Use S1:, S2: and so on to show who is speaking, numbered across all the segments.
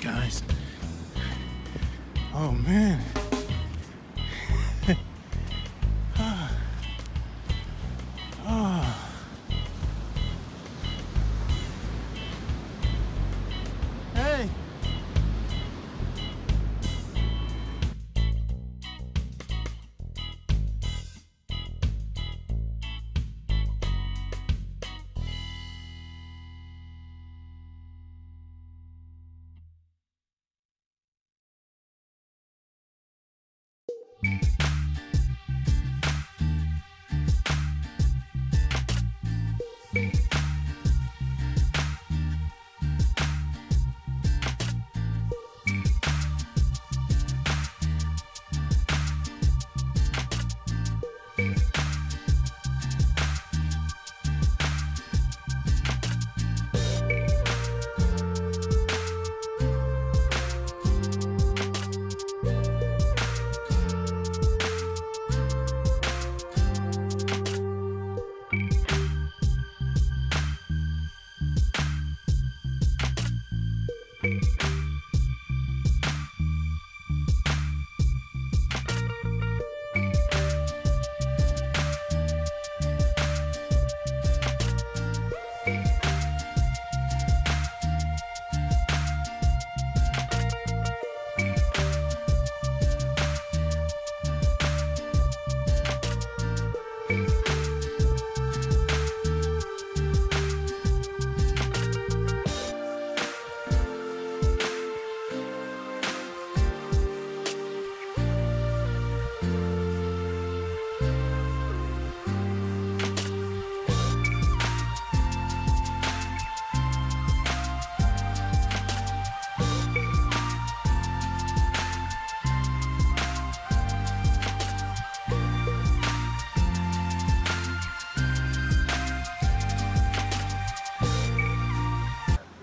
S1: guys. Oh man. Hey.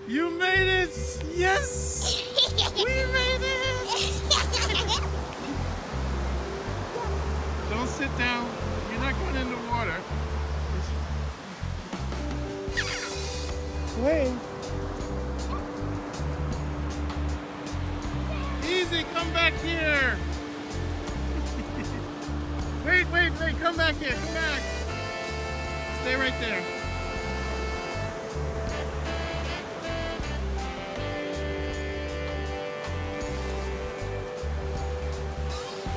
S1: You made it! Yes! We made it! Don't sit down. You're not going in the water. Wait. Easy, come back here. Wait, come back here, come back. Stay right there.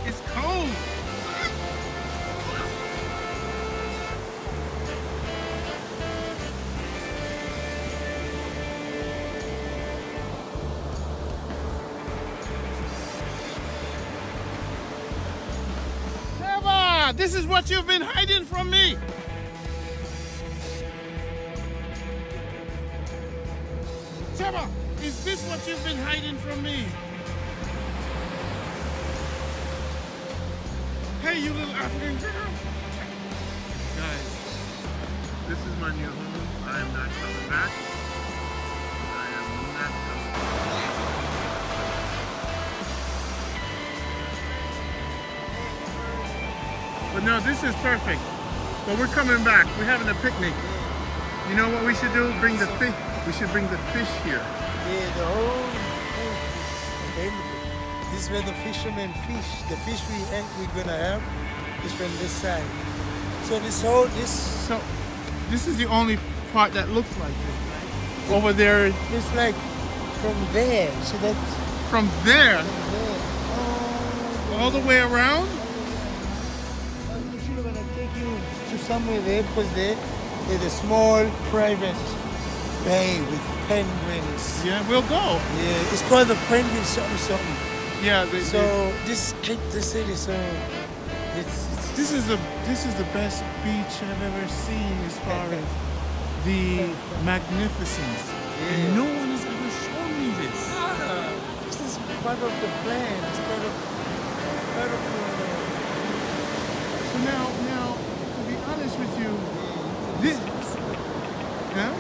S1: It's cold. Seba, this is what you've been hiding from me. Seba, is this what you've been hiding from me? Hey, you little African girl! Guys, this is my new home. I am not coming back. I am not coming back. But no, this is perfect. But we're coming back. We're having a picnic. You know what we should do? Bring the fish. We should bring the fish here.
S2: Yeah, the whole thing. This is where the fishermen fish. The fish we're gonna have is from this side. So
S1: So this is the only part that looks like this, right? Over there.
S2: It's like from there. So that's
S1: From there,
S2: from there.
S1: all the way around.
S2: I'm actually gonna take you to somewhere there because there's a small private bay with penguins.
S1: Yeah, we'll go.
S2: Yeah, it's called the penguin something.
S1: Yeah.
S2: So this city, so it's
S1: This is the best beach I've ever seen as far as the magnificence. And
S2: Yeah.
S1: no one has ever shown me this.
S2: This is part of the plan. It's part of
S1: So now, to be honest with you, this, yeah?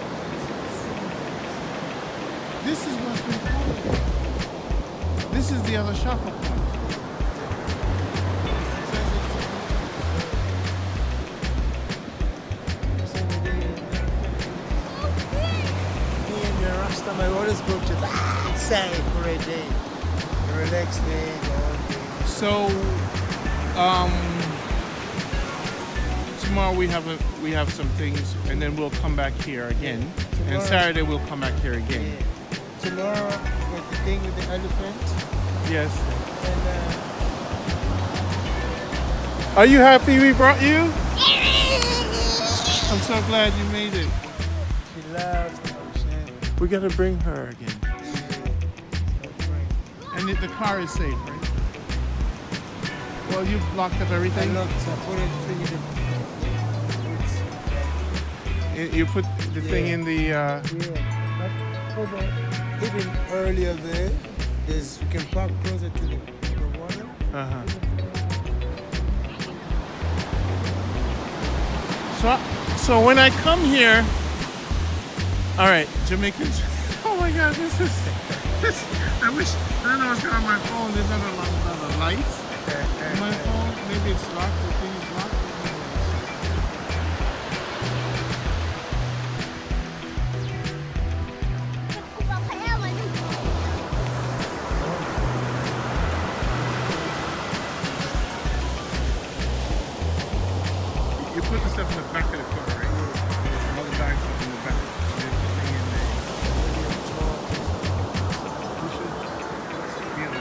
S1: This is what's been called. This is the other shopper point.
S2: Me and the Rasta, I always go to that side for a day. Relax there, go all day.
S1: So, tomorrow we have some things, and then we'll come back here again. And
S2: Tomorrow-
S1: Saturday we'll come back here again.
S2: Yeah. Tomorrow, with the thing with the elephant.
S1: Yes.
S2: And
S1: Are you happy we brought you? I'm so glad you made it.
S2: she loves the ocean.
S1: We gotta bring her again.
S2: Yeah.
S1: And the car is safe, right? Well, you've locked up
S2: I
S1: everything?
S2: looked, I put it thing in the boots.
S1: You put the thing in the.
S2: Yeah. But over, even earlier there, there's you can park closer to the water.
S1: So when I come here, all right, Jamaicans. Oh my God, this. I wish I don't know what's going on my phone. There's not a lot of lights on my phone. Maybe it's locked. The thing is locked. You put the stuff in the back of the car, right? All the bags up in the back. There's the thing in there. You should be able to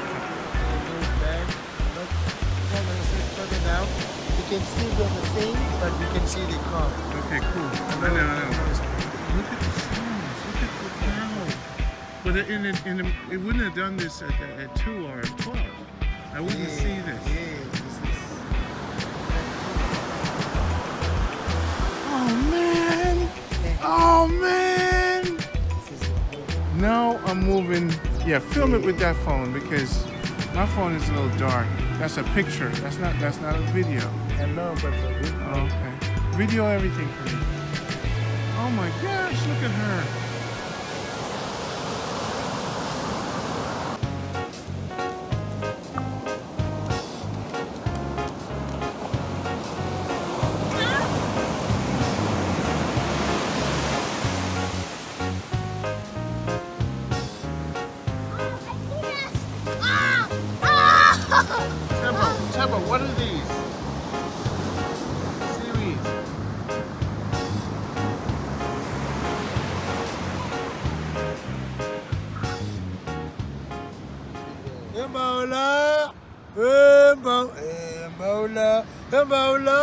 S2: Further down, you can still do the thing, but you can see the car.
S1: Okay, cool. I know. Look at the stones. Look at the cow. But it wouldn't have done this at 2 or at 12. I wouldn't see this. Oh man! Now I'm moving. Yeah, film it with that phone because my phone is a little dark. That's a picture. That's not a video.
S2: I know, but for video.
S1: Okay. Video everything for me. Oh my gosh! Look at her. Teba, what are these? Seaweed.
S2: Embola, Embola, Embola, Embola,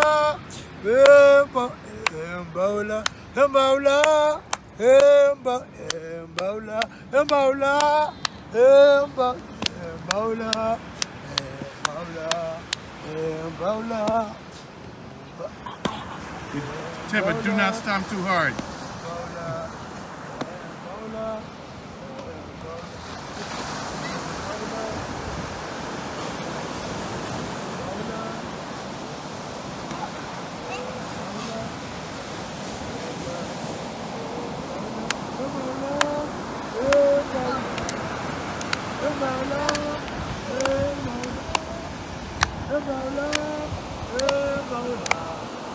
S2: Embola, Embola, Embola, Embola, Embola, Embola.
S1: Teba, do not stomp too hard.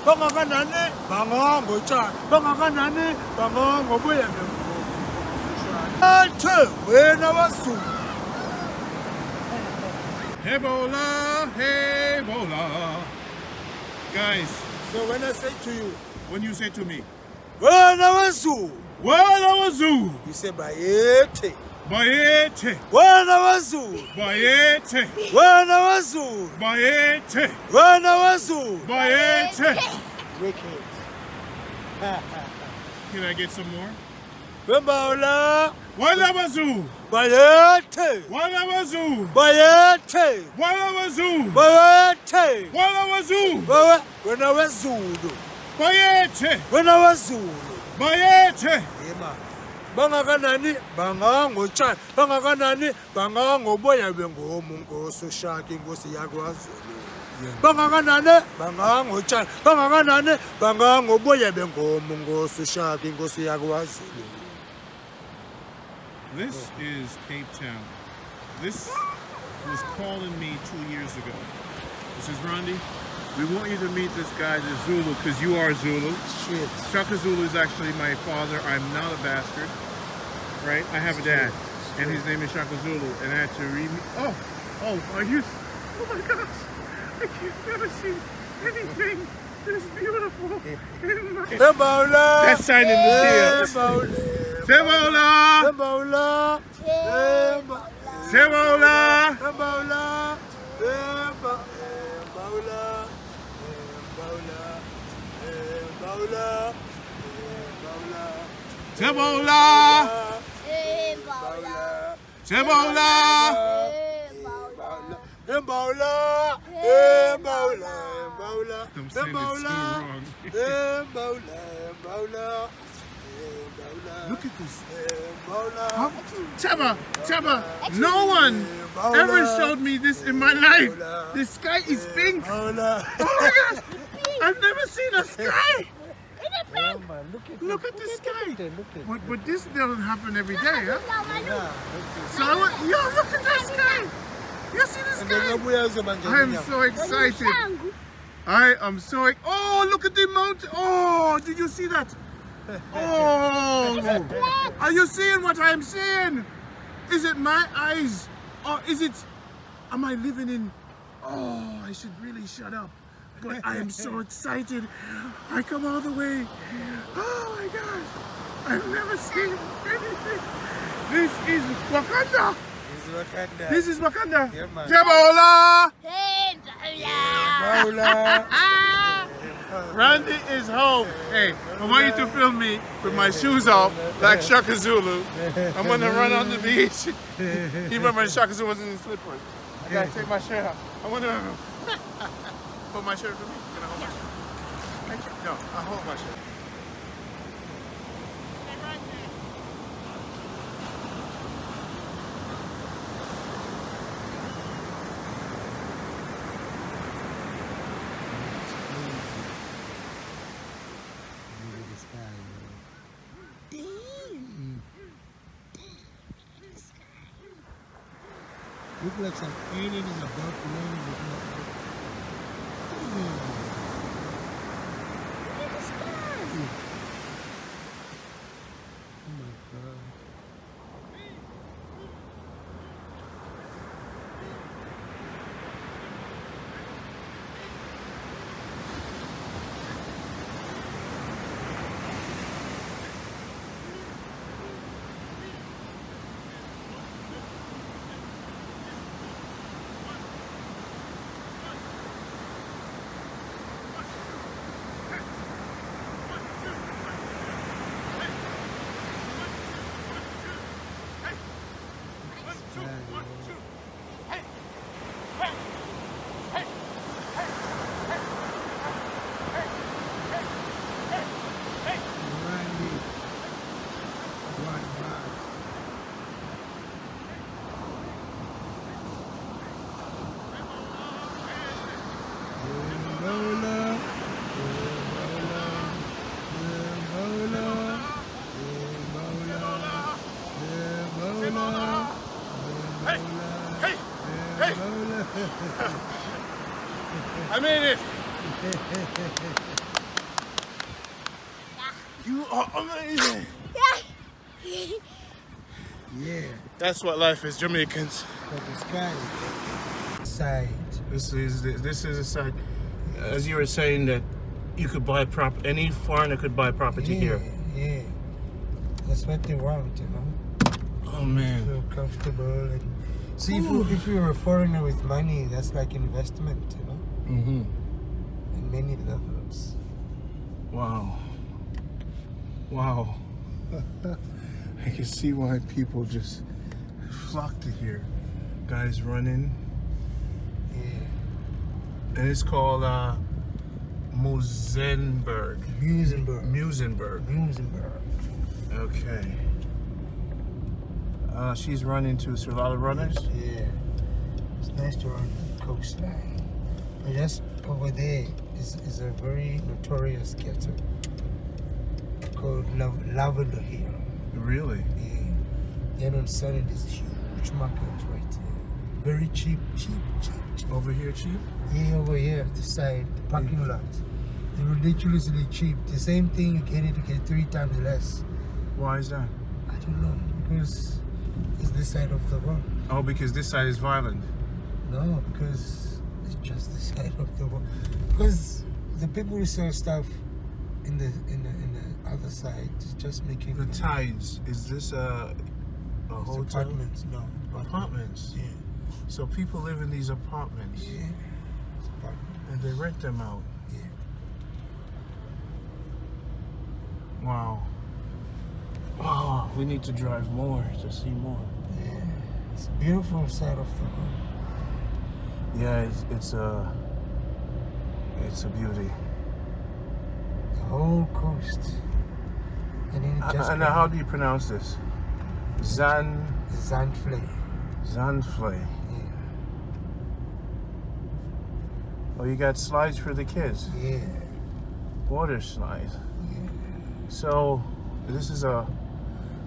S2: Bangakanani bangongo cha bangakanani bangongo buya athe wena wasu
S1: Ebola, Ebola. Guys,
S2: so when I say to you
S1: when you say to me
S2: wena wasu
S1: you
S2: say bayethe
S1: Bayete,
S2: wena wasu
S1: Bayete,
S2: wena wasu
S1: Bayete,
S2: wena wasu
S1: Bayete.
S2: wicked.
S1: Can I get some more?
S2: Embola
S1: Wala Wazoo,
S2: bayethe
S1: Wala Wazoo,
S2: bayethe
S1: Wala Wazoo,
S2: bayethe
S1: Wala Wazoo,
S2: wena wezulu
S1: Bayete,
S2: wena wezulu
S1: Bayete.
S2: yema bangakanani bangangotshani bangakanani bangangoboya bengomu Nkosi uShaka inkosi yakwaZulu bangakanani bangangotshani bangakanani bangangoboya bengomu Nkosi uShaka inkosi yakwaZulu.
S1: This is Cape Town. This was calling me 2 years ago. This is Rondi. We want you to meet this guy, the Zulu, because you are Zulu.
S2: Shit.
S1: Shaka Zulu is actually my father. I'm not a bastard, right? I have a dad, and his name is Shaka Zulu, and I had to read. Are you? Oh my gosh! I've never seen anything this beautiful in my.
S2: Embola.
S1: That's signing the deal. Embola.
S2: Embola.
S1: Embola.
S2: Embola.
S1: Tebola! Tebola!
S2: Embola! Mola,
S1: I'm
S2: the
S1: saying it so
S2: Mola,
S1: wrong.
S2: the Mola, Mola, Mola.
S1: Look at this.
S2: Mola.
S1: Teba, no one ever showed me this in my life. The sky is pink.
S2: Mola.
S1: Oh my gosh, I've never seen a sky.
S2: Oh, man,
S1: Look at the sky.
S2: Look at
S1: But this doesn't happen every day, huh?
S2: yeah,
S1: So I want, yo, look at the sky. You see the sky? I am so excited. I am so oh, look at the mountain. Oh, did you see that? Oh, are you seeing what I'm seeing? Is it my eyes? Or is it, am I living in, oh, I should really shut up. But I am so excited. I come all the way. Oh my gosh. I've never seen anything. This is Wakanda. This is Wakanda.
S2: Yeah, man.
S1: Tebola!
S2: Mola.
S1: Randy is home. Hey, I want you to film me with my shoes off like Shaka Zulu. I'm gonna run on the beach. You remember Shaka Zulu was in his slippers. I gotta take my shirt off. I wanna hold my shirt for me. Can I hold my shirt? Thank you. No, I'll hold my shirt.
S2: Look like some alien is about to land in the Oh my God.
S1: I made it! You are amazing!
S2: Yeah.
S1: That's what life is, Jamaicans.
S2: But the sky side.
S1: This is a side. As you were saying that you could buy any foreigner could buy property here.
S2: Yeah. That's what they want, you know.
S1: Oh man.
S2: Feel comfortable and see if you're a foreigner with money, that's like investment, you know.
S1: Mm-hmm.
S2: And many levels.
S1: Wow. Wow. I can see why people just flock to here. Guys running.
S2: Yeah.
S1: And it's called Muizenberg.
S2: Muizenberg.
S1: Okay. She's running too, so a lot of runners?
S2: Yeah. It's nice to run the coastline. But just over there is a very notorious ghetto called Lavender Hill.
S1: Really?
S2: Yeah. Then on Sunday there's a huge market right there. Very cheap.
S1: Over here cheap?
S2: Yeah, over here, the side, the parking lot. They're ridiculously cheap. The same thing you get 3 times less.
S1: Why is that?
S2: I don't know, because it's this side of the world.
S1: Oh, because this side is violent.
S2: No, because it's just the side of the world. Because the people who sell stuff in the other side is just making
S1: The Tides, is this a hotel?
S2: Apartments, no.
S1: Apartments?
S2: Yeah.
S1: So people live in these apartments?
S2: Yeah. It's apartments.
S1: And they rent them out?
S2: Yeah.
S1: Wow. Oh, we need to drive more to see more.
S2: Yeah. It's a beautiful side of the world.
S1: Yeah, it's It's a beauty.
S2: The whole coast. And then it just
S1: And how do you pronounce this?
S2: Zandvlei.
S1: Zandvlei.
S2: Yeah.
S1: Oh, you got slides for the kids.
S2: Yeah.
S1: Water slides.
S2: Yeah.
S1: So this is a.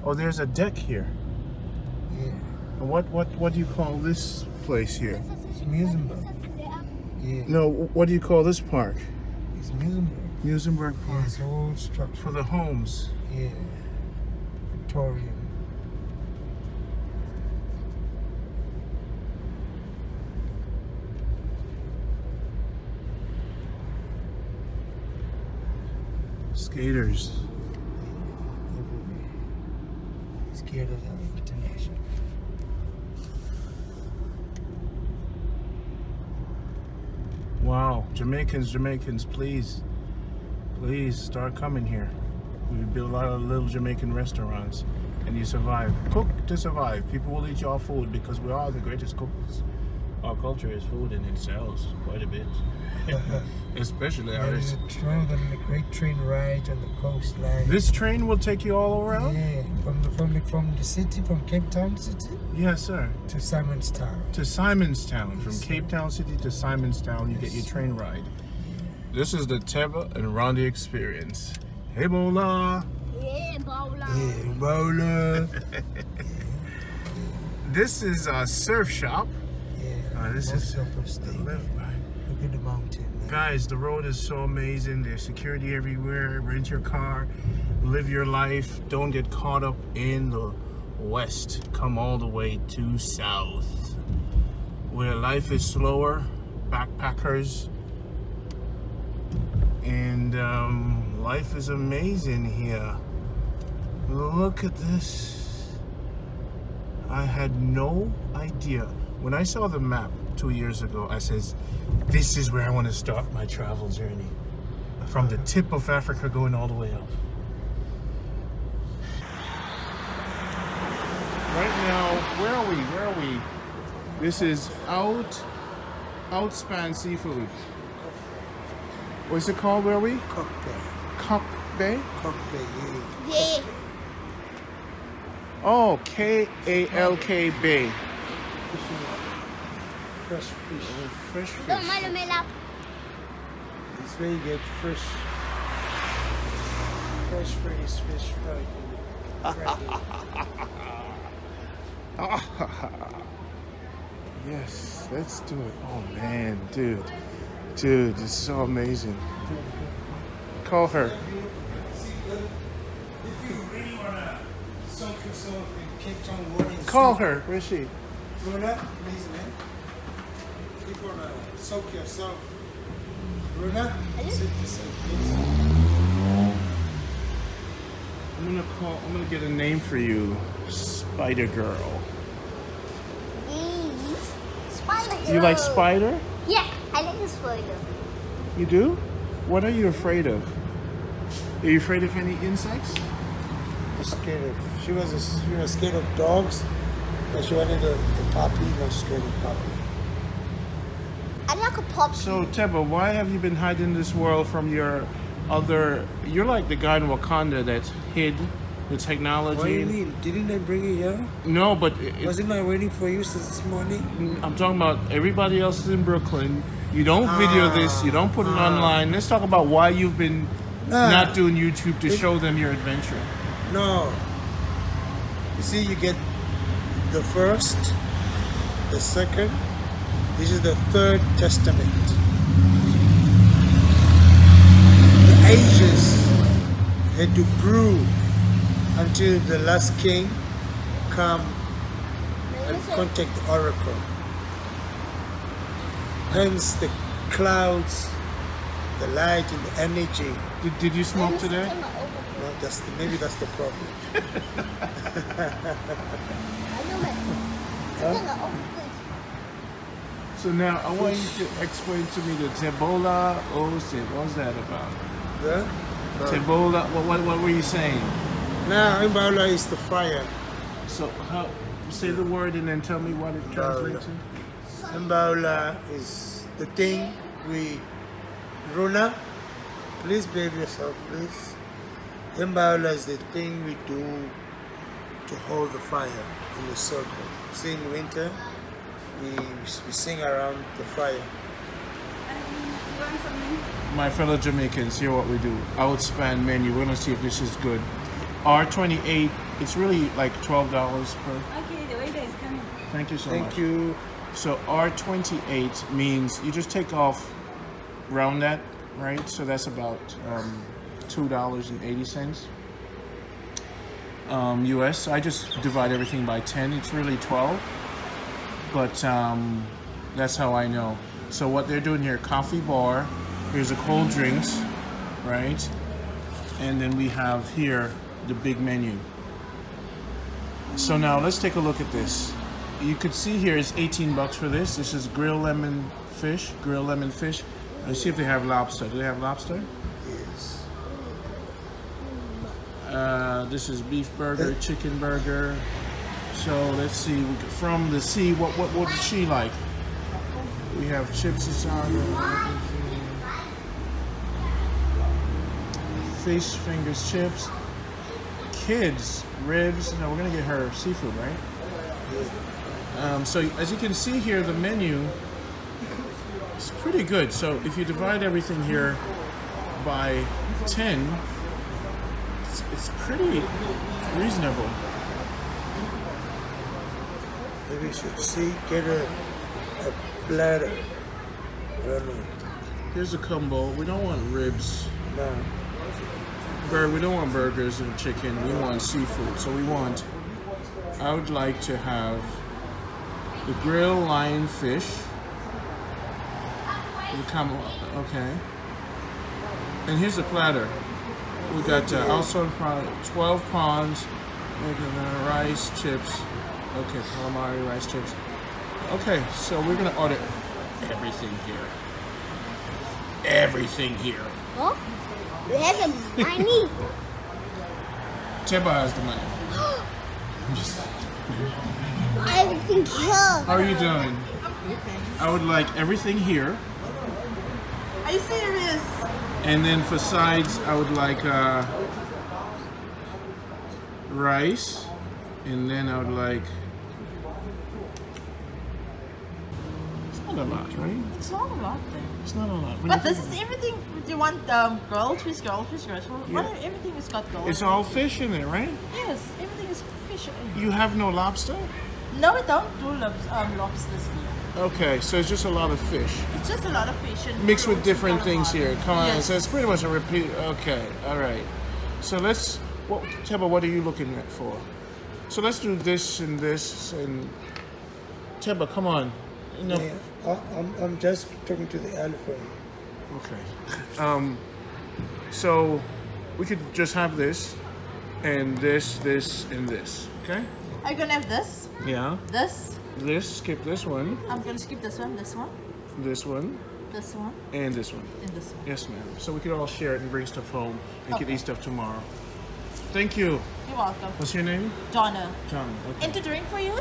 S1: Oh, there's a deck here.
S2: Yeah.
S1: And what do you call this place here?
S2: It's Muizenberg. Yeah.
S1: No, what do you call this park?
S2: It's Muizenberg.
S1: Muizenberg
S2: Yeah,
S1: Park.
S2: it's old structure.
S1: For the homes.
S2: Yeah. Victorian.
S1: Skaters.
S2: Everywhere. Scared of the international.
S1: Wow, Jamaicans, please start coming here. We build a lot of little Jamaican restaurants, and you survive. Cook to survive. People will eat your food because we are the greatest cooks. Our culture is food, and it sells quite a bit. Especially
S2: There
S1: ours.
S2: is a great train ride on the coastline.
S1: This train will take you all around?
S2: Yeah, from the city, from Cape Town City
S1: Yes, sir.
S2: to Simonstown.
S1: To Simonstown. From
S2: Yes,
S1: Cape Town City to Simonstown, you get your train ride. This is the Teba and Rondi experience. Hey, Bola.
S3: Yeah, bowler.
S2: Yeah, bowler.
S1: This is a surf shop.
S2: Yeah,
S1: This
S2: most
S1: is
S2: of us stay
S1: the left
S2: there.
S1: by.
S2: Look at the mountain. Man.
S1: Guys, the road is so amazing. There's security everywhere. Rent your car, live your life. Don't get caught up in the west. Come all the way to south, where life is slower. Backpackers, and life is amazing here. Look at this. I had no idea. When I saw the map 2 years ago, I says, this is where I want to start my travel journey. From the tip of Africa going all the way up. Right now, where are we? This is Outspan Seafood. What's it called, where are we?
S2: Cock Bay.
S1: Cock Bay?
S2: Cock Bay, yeah.
S3: Yeah.
S1: Oh, K-A-L-K Bay.
S2: Fresh fish.
S1: Fresh fish.
S3: Don't mind me lap.
S2: This way you get fresh fish fried.
S1: Yes, let's do it. Oh man, dude, this is so amazing. Call her.
S2: If you really want to soak yourself in Cape Town water,
S1: Call her. Where's she?
S2: Rona, please, man. If you want to soak yourself, Rona, sit yourself, please.
S1: I'm gonna get a name for you, Spider Girl.
S3: Yes. Spider.
S1: You like spider?
S3: Yeah, I like the spider.
S1: You do? What are you afraid of? Are you afraid of any insects?
S2: I'm scared of. She was scared of dogs, but she wanted the puppy. Not scared of puppy.
S3: I like a puppy.
S1: So Teba, why have you been hiding this world from your other? You're like the guy in Wakanda that hid the technology.
S2: What do you mean? Didn't I bring you here?
S1: No, but
S2: Wasn't I waiting for you since this morning?
S1: I'm talking about everybody else is in Brooklyn. You don't video this. You don't put it online. Let's talk about why you've been not doing YouTube to show them your adventure.
S2: No. You see, you get the first, the second. This is the third testament. The ages had to brew until the last king come and contact the oracle. Hence the clouds, the light, and the energy.
S1: Did you smoke today?
S2: No, maybe that's the problem.
S1: So now I want you to explain to me the Tebola Ocean. What's that about?
S2: Yeah?
S1: Tebola. What were you saying?
S2: Now, Imbaula is the fire.
S1: So how? Say the word and then tell me what it translates to.
S2: Imbaula is the thing we Runa, please behave yourself, please. Imbaula is the thing we do to hold the fire in a circle. See, in winter, we sing around the fire.
S4: You want something?
S1: My fellow Jamaicans, here what we do. Outspan menu. We're gonna see if this is good. R28. It's really like $12 per.
S4: Okay, the waiter is coming.
S1: Thank you so much.
S2: Thank you.
S1: So R28 means you just take off, round that, right? So that's about $2.80 US. I just divide everything by 10. It's really 12, but that's how I know. So what they're doing here, coffee bar. Here's a cold drinks, right? And then we have here the big menu. So now let's take a look at this. You could see here it's 18 bucks for this. This is grilled lemon fish. Let's see if they have lobster. Do they have lobster?
S2: Yes.
S1: This is beef burger, chicken burger. So let's see. From the sea, what would she like? We have chips and salad, fish fingers, chips. Kids ribs. No, we're gonna get her seafood, right? So as you can see here, the menu is pretty good. So if you divide everything here by 10, it's pretty reasonable.
S2: Maybe you should get a platter. I don't know.
S1: Here's a combo. We don't want ribs.
S2: No.
S1: We don't want burgers and chicken. We want seafood. So I would like to have the grilled lion fish. Okay. And here's the platter. We got also 12 prawns, rice, chips. Okay, calamari, rice, chips. Okay, so we're gonna order everything here. Everything here.
S3: Oh, we have the money.
S1: Teba has the money.
S3: Everything here.
S1: How are you doing? I would like everything here.
S4: Are you serious?
S1: And then for sides, I would like rice. And then I would like... It's not a lot, right?
S4: It's not a lot then.
S1: It's not a lot. When
S4: But
S1: you
S4: this
S1: think
S4: is everything. Do you want grilled fish?
S1: Yeah.
S4: Everything is got grilled.
S1: it's all fish in there, right?
S4: Yes, everything is fish.
S1: You have no lobster?
S4: No, we don't do lobsters here.
S1: Okay, so it's just a lot of fish.
S4: It's just a lot of fish and
S1: Mixed with
S4: fruits
S1: different
S4: and
S1: things here.
S4: calamari.
S1: Come on,
S4: Yes.
S1: so it's pretty much a repeat. Okay, all right. So let's, Teba, what are you looking at for? So let's do this and this and Teba, come on. No.
S2: Yeah, I'm just talking to the elephant.
S1: Okay. So we could just have this and this, and this. Okay?
S4: Are you gonna have this?
S1: Yeah.
S4: This?
S1: This, skip this one,
S4: I'm gonna skip this one,
S1: this one,
S4: and this one.
S1: and this one. Yes, ma'am. So we could all share it and bring stuff home and
S4: Okay.
S1: could eat stuff tomorrow. Thank you.
S4: You're welcome.
S1: What's your name?
S4: Donna.
S1: John. Okay.
S4: And to drink for you?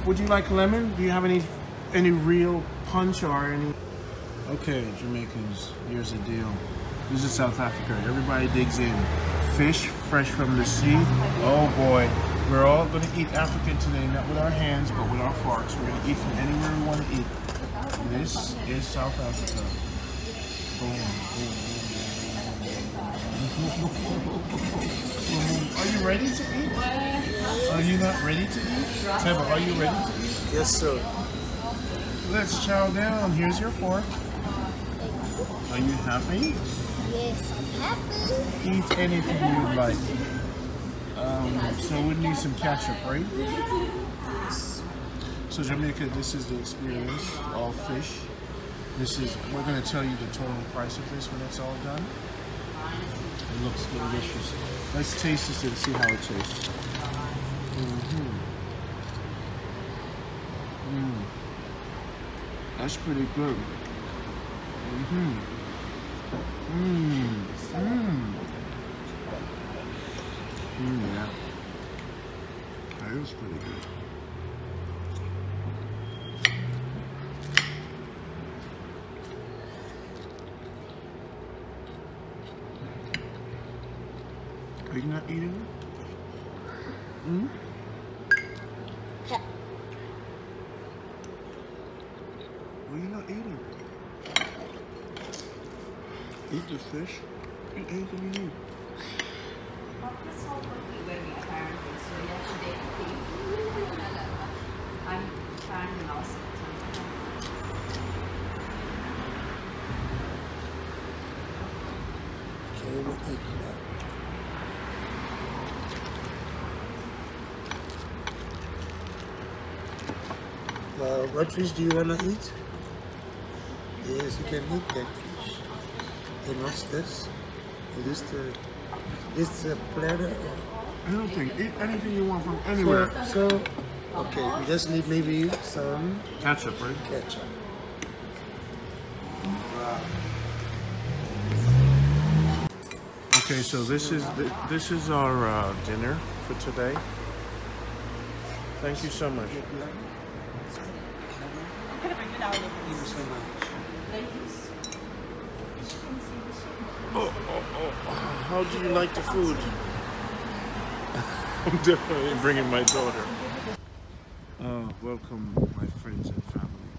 S1: Would you like lemon? Do you have any real punch or any? Okay, Jamaicans, here's the deal. This is South Africa. Everybody digs in. Fish fresh from the sea. Oh boy. We're all gonna eat African today, not with our hands, but with our forks. We're gonna eat from anywhere we want to eat. This is South Africa. Boom. Are you ready to eat? Are you not ready to eat? Teba, are you ready to eat?
S2: Yes, sir.
S1: Let's chow down. Here's your fork. Are you happy?
S3: Yes, I'm happy.
S1: Eat anything you'd like. So we need some ketchup, right? So Jamaica, this is the experience. All fish. We're going to tell you the total price of this when it's all done. It looks delicious. Let's taste this and see how it tastes. That's pretty good. Yeah. That is pretty good. Are you not eating it? Hmm? Why are you not eating? Eat the fish. Eat anything you need.
S2: Okay, we eat now. What fish do you want to eat? Yes, you can eat that fish. And what's this? Is this a platter?
S1: I don't think. Eat anything you want from anywhere.
S2: So, okay, you just need maybe some
S1: Ketchup, right?
S2: ketchup.
S1: Okay, so this is our dinner for today. Thank you so much.
S2: Thank you so much.
S1: How do you like the food? I'm definitely bringing my daughter. Welcome, my friends and family.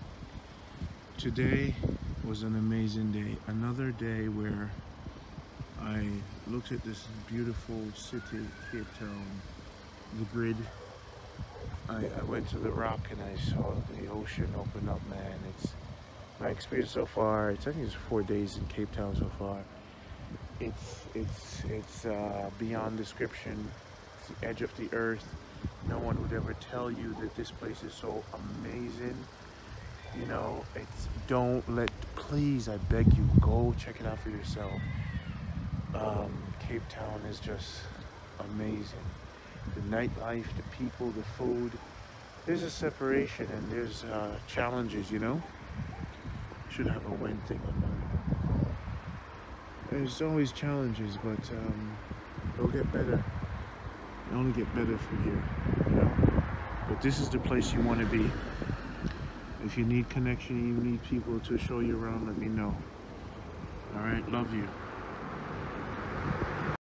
S1: Today was an amazing day. Another day where I looked at this beautiful city, Cape Town, the grid. I went to the Rock and I saw the ocean open up, man. It's my experience so far. I think it's 4 days in Cape Town so far. It's beyond description. It's the edge of the earth. No one would ever tell you that this place is so amazing. You know, please, I beg you, go check it out for yourself. Cape Town is just amazing. The nightlife, the people, the food. There's a separation and there's challenges, you know? Should have a when thing on mine. There's always challenges, but it'll get better. It'll only get better from here, you know? But this is the place you want to be. If you need connection, you need people to show you around, let me know. All right, love you.